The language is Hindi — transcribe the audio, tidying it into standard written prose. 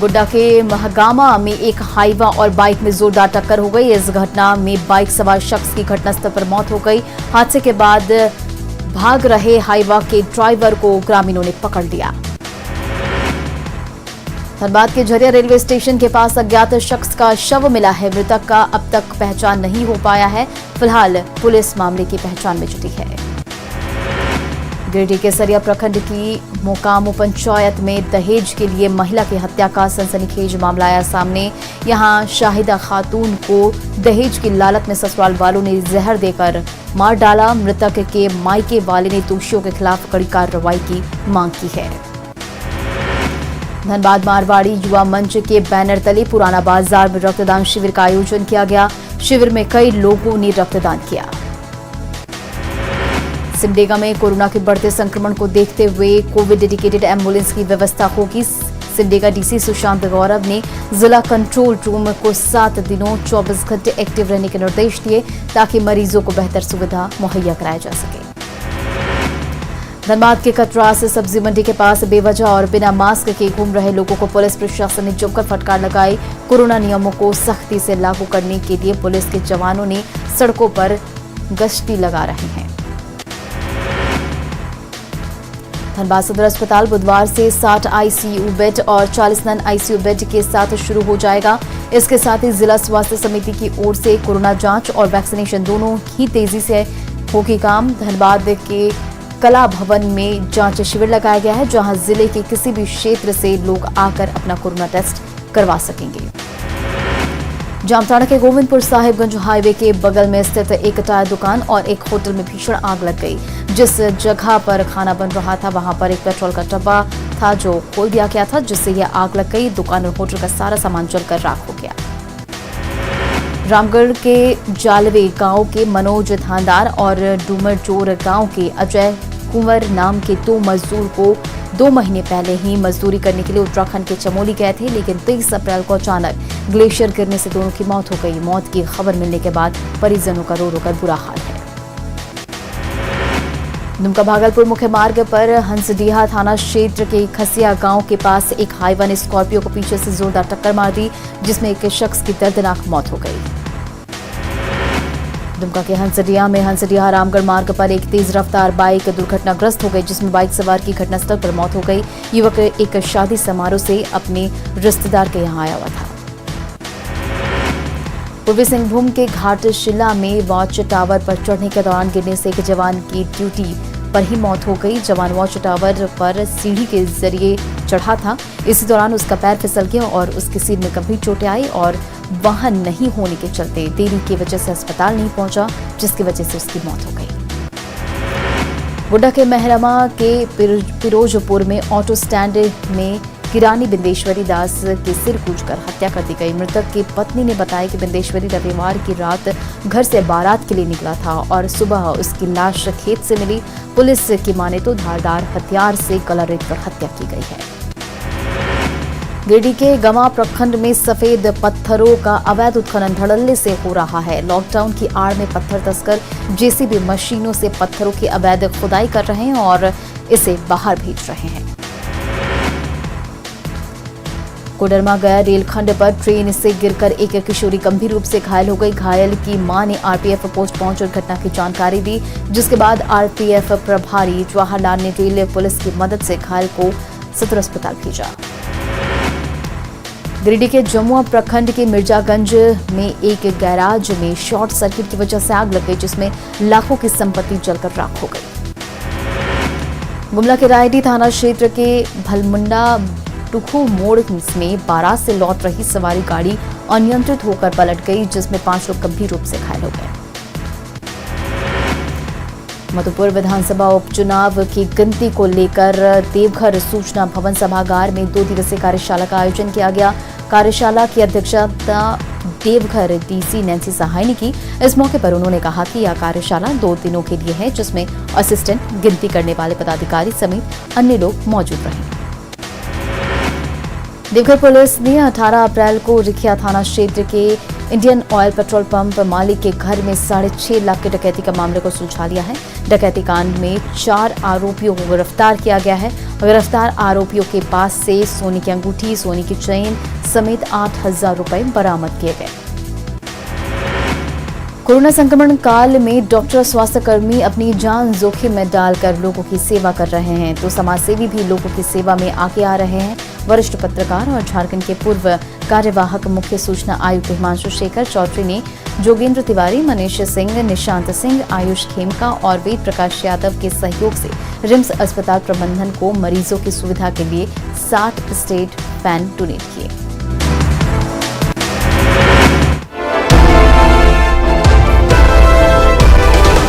गोड्डा के महगामा में एक हाईवा और बाइक में जोरदार टक्कर हो गई। इस घटना में बाइक सवार शख्स की घटनास्थल पर मौत हो गई। हादसे के बाद भाग रहे हाईवा के ड्राइवर को ग्रामीणों ने पकड़ लिया। धनबाद के झरिया रेलवे स्टेशन के पास अज्ञात शख्स का शव मिला है। मृतक का अब तक पहचान नहीं हो पाया है। फिलहाल पुलिस मामले की पहचान में जुटी है। गिरिडीह के सरिया प्रखंड की मोकामो पंचायत में दहेज के लिए महिला की हत्या का सनसनीखेज मामला आया सामने। यहां शाहिदा खातून को दहेज की लालच में ससुराल वालों ने जहर देकर मार डाला। मृतक के मायके वाले ने दोषियों के खिलाफ कड़ी कार्रवाई की मांग की है। धनबाद मारवाड़ी युवा मंच के बैनर तले पुराना बाजार में रक्तदान शिविर का आयोजन किया गया। शिविर में कई लोगों ने रक्तदान किया। सिमडेगा में कोरोना के बढ़ते संक्रमण को देखते हुए कोविड डेडिकेटेड एम्बुलेंस की व्यवस्था होगी। सिमडेगा डीसी सुशांत गौरव ने जिला कंट्रोल रूम को 7 दिनों 24 घंटे एक्टिव रहने के निर्देश दिए ताकि मरीजों को बेहतर सुविधा मुहैया कराया जा सके। धनबाद के कतरास सब्जी मंडी के पास बेवजह और बिना मास्क के घूम रहे लोगों को पुलिस प्रशासन ने जमकर फटकार लगाई। कोरोना नियमों को सख्ती से लागू करने के लिए पुलिस के जवानों ने सड़कों पर गश्ती लगा रहे हैं। धनबाद सदर अस्पताल बुधवार से 60 आईसीयू बेड और 40 नॉन आईसीयू बेड के साथ शुरू हो जाएगा। इसके साथ ही जिला स्वास्थ्य समिति की ओर से कोरोना जांच और वैक्सीनेशन दोनों ही तेजी से होगी काम। धनबाद के कला भवन में जांच शिविर लगाया गया है, जहां जिले के किसी भी क्षेत्र से लोग आकर अपना कोरोना टेस्ट करवा सकेंगे। जामताड़ा के गोविंदपुर साहिबगंज हाईवे के बगल में स्थित एक टायर दुकान और एक होटल में भीषण आग लग गई। जिस जगह पर खाना बन रहा था वहां पर एक पेट्रोल का डब्बा था जो खोल दिया गया था, जिससे यह आग लग गई। दुकान और होटल का सारा सामान जलकर राख हो गया। रामगढ़ के जालवे गांव के मनोज थानदार और डूमरचोर गांव के अजय कुंवर नाम के 2 मजदूर को 2 महीने पहले ही मजदूरी करने के लिए उत्तराखंड के चमोली गए थे, लेकिन 23 अप्रैल को अचानक ग्लेशियर गिरने से दोनों की मौत हो गई। मौत की खबर मिलने के बाद परिजनों का रो रो कर बुरा हाल है। दुमका भागलपुर मुख्य मार्ग पर हंसडीहा थाना क्षेत्र के खसिया गांव के पास एक हाईवा ने स्कॉर्पियो को पीछे से जोरदार टक्कर मार दी, जिसमें एक शख्स की दर्दनाक मौत हो गई। दुमका के हंसडीहा में हंसडीहा रामगढ़ मार्ग पर एक तेज रफ्तार बाइक दुर्घटनाग्रस्त हो गई, जिसमें बाइक सवार की घटनास्थल पर मौत हो गई। युवक एक शादी समारोह से अपने रिश्तेदार के यहां आया हुआ था। पूर्वी सिंहभूम के घाटशिला में वॉच टावर पर चढ़ने के दौरान गिरने से एक जवान की ड्यूटी पर ही मौत हो गई। जवान वॉच टावर पर सीढ़ी के जरिए चढ़ा था। इसी दौरान उसका पैर फिसल गया और उसके सिर में गंभीर चोटें आई और वाहन नहीं होने के चलते देरी की वजह से अस्पताल नहीं पहुंचा, जिसकी वजह से उसकी मौत हो गई। गोड्डा के मेहरमा के पिरोजपुर में ऑटो स्टैंड में किरानी बिंदेश्वरी दास के सिर कूचकर हत्या कर दी गई। मृतक की पत्नी ने बताया कि बिंदेश्वरी रविवार की रात घर से बारात के लिए निकला था और सुबह उसकी लाश खेत से मिली। पुलिस की माने तो धारदार हथियार से गला रेतकर हत्या की गई है। गिरिडीह के गंवा प्रखंड में सफेद पत्थरों का अवैध उत्खनन धड़ल्ले से हो रहा है। लॉकडाउन की आड़ में पत्थर तस्कर जेसीबी मशीनों से पत्थरों की अवैध खुदाई कर रहे हैं और इसे बाहर भेज रहे हैं। कोडरमा गया रेलखंड पर ट्रेन से गिरकर एक किशोरी गंभीर रूप से घायल हो गई। घायल की मां ने आरपीएफ पोस्ट पहुंचकर घटना की जानकारी दी, जिसके बाद आरपीएफ प्रभारी जवाहरलाल ने रेल पुलिस की मदद से घायल को सदर अस्पताल भेजा। गिरिडीह के जमुआ प्रखंड के मिर्जागंज में एक गैराज में शॉर्ट सर्किट की वजह से आग लग गई, जिसमें लाखों की संपत्ति जलकर राख हो गई। गुमला के रायडीह थाना क्षेत्र के भलमुंडा टुखू मोड़ में बारात से लौट रही सवारी गाड़ी अनियंत्रित होकर पलट गई, जिसमें 5 लोग गंभीर रूप से घायल हो गए। मधुपुर विधानसभा उपचुनाव की गिनती को लेकर देवघर सूचना भवन सभागार में 2 दिवसीय कार्यशाला का आयोजन किया गया। कार्यशाला की अध्यक्षता देवघर डीसी नैन्सी सहाय ने की। इस मौके पर उन्होंने कहा कि यह कार्यशाला 2 दिनों के लिए है, जिसमें असिस्टेंट, गिनती करने वाले पदाधिकारी समेत अन्य लोग मौजूद रहे। देवघर पुलिस ने 18 अप्रैल को रिखिया थाना क्षेत्र के इंडियन ऑयल पेट्रोल पंप मालिक के घर में 6.5 लाख की डकैती का मामले को सुलझा लिया है। डकैती कांड में 4 आरोपियों को गिरफ्तार किया गया है। गिरफ्तार आरोपियों के पास से सोने की अंगूठी, सोने की चेन समेत 8,000 रुपए बरामद किए गए। कोरोना संक्रमण काल में डॉक्टर, स्वास्थ्यकर्मी अपनी जान जोखिम में डालकर लोगों की सेवा कर रहे हैं, तो समाजसेवी भी लोगों की सेवा में आगे आ रहे हैं। वरिष्ठ पत्रकार और झारखंड के पूर्व कार्यवाहक मुख्य सूचना आयुक्त हिमांशु शेखर चौधरी ने जोगेंद्र तिवारी, मनीष सिंह, निशांत सिंह, आयुष खेमका और वेद प्रकाश यादव के सहयोग से रिम्स अस्पताल प्रबंधन को मरीजों की सुविधा के लिए 60 स्टेट फैन डोनेट किए।